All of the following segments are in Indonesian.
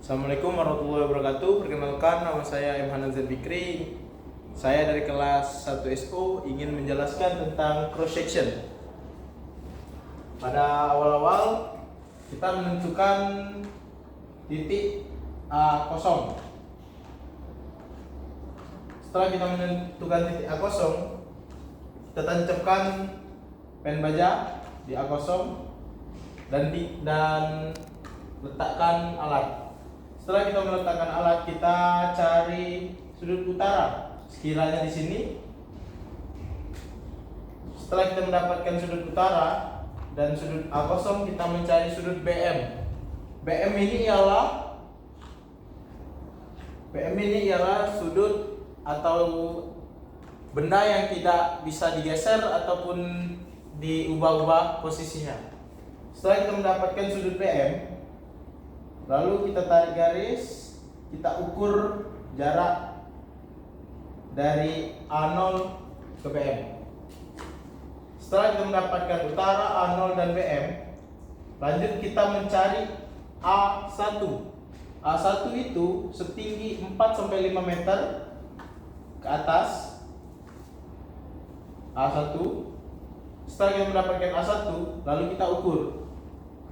Assalamualaikum warahmatullahi wabarakatuh. Perkenalkan, nama saya M. Hanazan Fikri. Saya dari kelas 1 SO ingin menjelaskan tentang cross section. Pada awal-awal kita menentukan titik A kosong. Setelah kita menentukan titik A kosong, kita tancapkan pen baja di A kosong dan letakkan alat. Setelah kita meletakkan alat, kita cari sudut utara. Sekiranya di sini. Setelah kita mendapatkan sudut utara dan sudut A kosong, kita mencari sudut BM. BM ini ialah sudut atau benda yang tidak bisa digeser ataupun diubah-ubah posisinya. Setelah kita mendapatkan sudut BM, lalu kita tarik garis, kita ukur jarak dari A0 ke BM. Setelah kita mendapatkan utara, A0 dan BM, lanjut kita mencari A1. A1 itu setinggi 4-5 meter ke atas. A1. Setelah kita mendapatkan A1, lalu kita ukur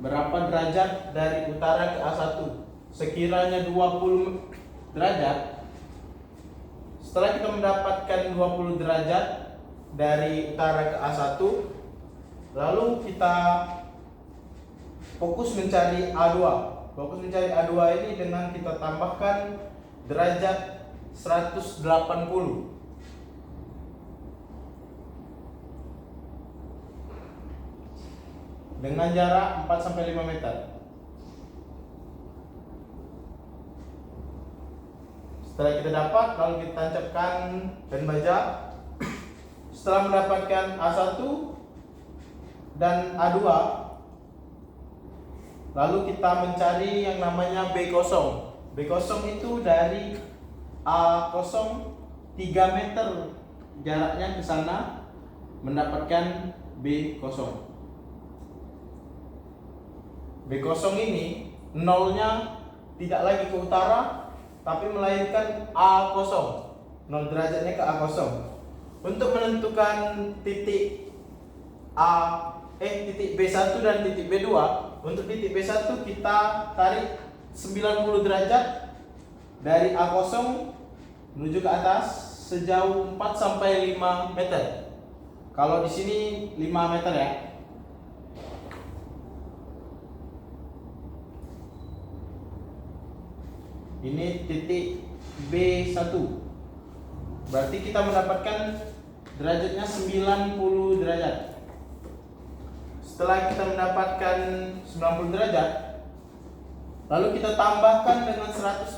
berapa derajat dari utara ke A1. Sekiranya 20 derajat. Setelah kita mendapatkan 20 derajat dari utara ke A1, lalu kita fokus mencari A2. Fokus mencari A2 ini dengan kita tambahkan derajat 180 dengan jarak 4-5 meter. Setelah kita dapat, lalu kita tancapkan pen baja. Setelah mendapatkan A1 dan A2, lalu kita mencari yang namanya B0. B0 itu dari A0 3 meter jaraknya ke sana, mendapatkan B0. B0 ini nolnya tidak lagi ke utara, tapi melainkan A0. 0 derajatnya ke A0. Untuk menentukan titik titik B1 dan titik B2, untuk titik B1 kita tarik 90 derajat dari A0 menuju ke atas sejauh 4-5 meter. Kalau di sini 5 meter ya. Ini titik B1. Berarti kita mendapatkan derajatnya 90 derajat. Setelah kita mendapatkan 90 derajat, lalu kita tambahkan dengan 180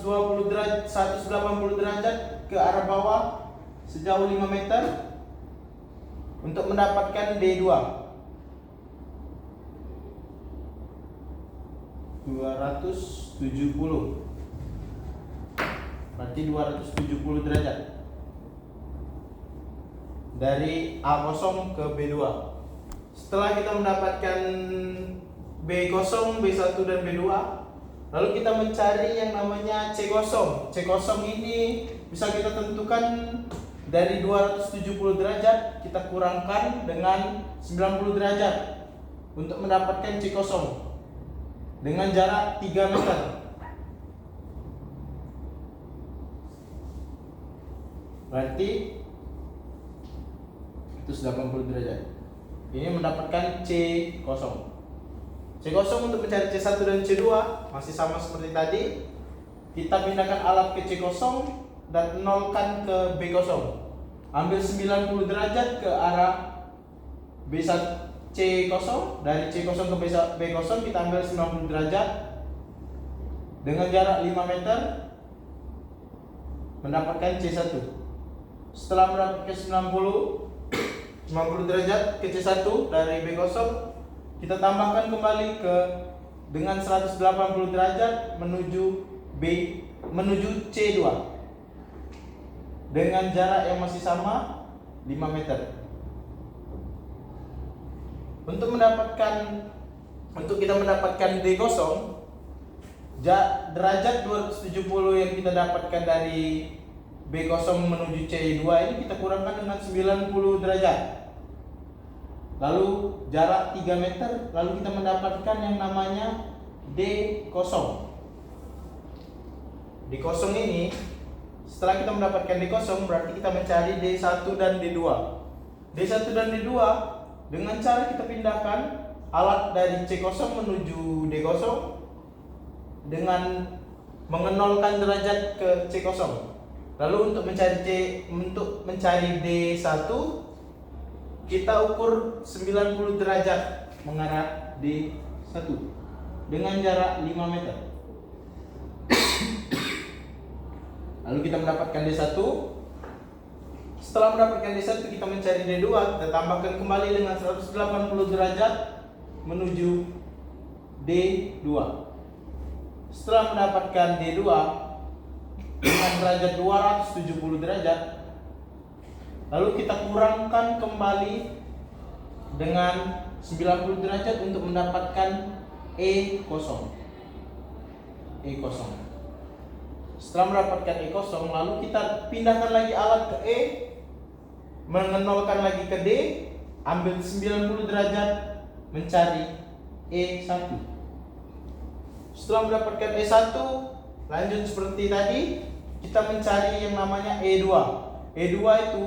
derajat ke arah bawah sejauh 5 meter untuk mendapatkan D2. 270. Berarti 270 derajat dari A0 ke B2. Setelah kita mendapatkan B0, B1 dan B2, lalu kita mencari yang namanya C0. C0 ini bisa kita tentukan dari 270 derajat kita kurangkan dengan 90 derajat untuk mendapatkan C0 dengan jarak 3 meter. Berarti 180 derajat. Ini mendapatkan C0. C0 untuk mencari C1 dan C2 masih sama seperti tadi. Kita pindahkan alat ke C0 dan nolkan ke B0. Ambil 90 derajat ke arah B1 C0. Dari C0 ke B0 kita ambil 90 derajat dengan jarak 5 meter, mendapatkan C1. Setelah mendapatkan 90 derajat ke C1 dari B0, kita tambahkan kembali dengan 180 derajat menuju C2 dengan jarak yang masih sama 5 meter. Untuk kita mendapatkan D0, derajat 270 yang kita dapatkan dari B0 menuju C2 ini kita kurangkan dengan 90 derajat. Lalu jarak 3 meter, lalu kita mendapatkan yang namanya D0. D0 ini, setelah kita mendapatkan D0, berarti kita mencari D1 dan D2. D1 dan D2 dengan cara kita pindahkan alat dari C0 menuju D0 dengan mengenolkan derajat ke C0. Lalu untuk mencari D1 kita ukur 90 derajat mengarah D1 dengan jarak 5 meter. Lalu kita mendapatkan D1. Setelah mendapatkan D1 kita mencari D2, kita tambahkan kembali dengan 180 derajat menuju D2. Setelah mendapatkan D2 dengan derajat 270 derajat, lalu kita kurangkan kembali dengan 90 derajat untuk mendapatkan E0. Setelah mendapatkan E0, lalu kita pindahkan lagi alat ke E, mengenolkan lagi ke D, ambil 90 derajat, mencari E1. Setelah mendapatkan E1, lanjut seperti tadi, kita mencari yang namanya E2. E2 itu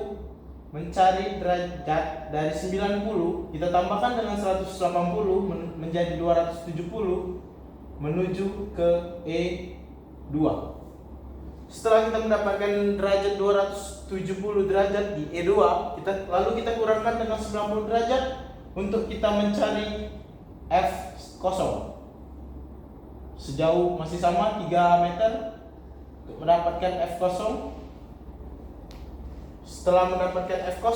mencari derajat dari 90, kita tambahkan dengan 180 menjadi 270 menuju ke E2. Setelah kita mendapatkan derajat 270 derajat di E2, lalu kita kurangkan dengan 90 derajat untuk kita mencari F0. Sejauh masih sama 3 meter untuk mendapatkan F0. Setelah mendapatkan F0,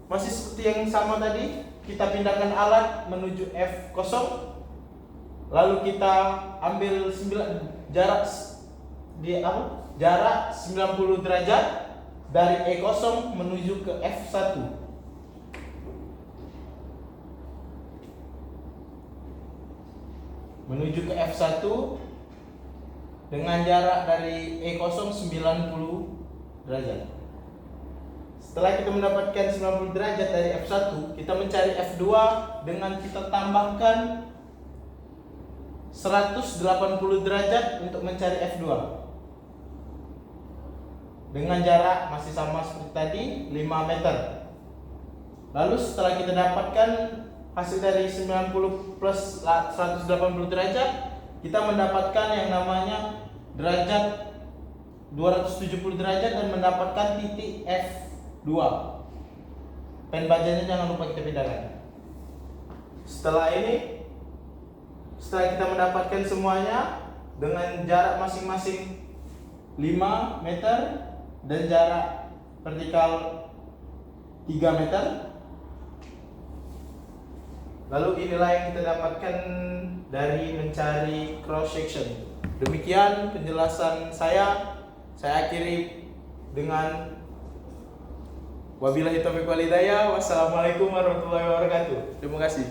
masih seperti yang sama tadi, kita pindahkan alat menuju F0. Lalu kita ambil jarak 90 derajat dari E0 menuju ke F1. Menuju ke F1 dengan jarak dari E0 90 derajat. Setelah kita mendapatkan 90 derajat dari F1, kita mencari F2 dengan kita tambahkan 180 derajat untuk mencari F2. Dengan jarak masih sama seperti tadi, 5 meter. Lalu setelah kita dapatkan hasil dari 90 plus 180 derajat, kita mendapatkan yang namanya derajat 270 derajat dan mendapatkan titik F2. Pen bajanya jangan lupa kita pindahkan. Setelah kita mendapatkan semuanya dengan jarak masing-masing 5 meter dan jarak vertikal 3 meter. Lalu inilah yang kita dapatkan dari mencari cross section. Demikian penjelasan saya akhiri dengan wabillahi taufiq wal hidayah. Wassalamualaikum warahmatullahi wabarakatuh. Terima kasih.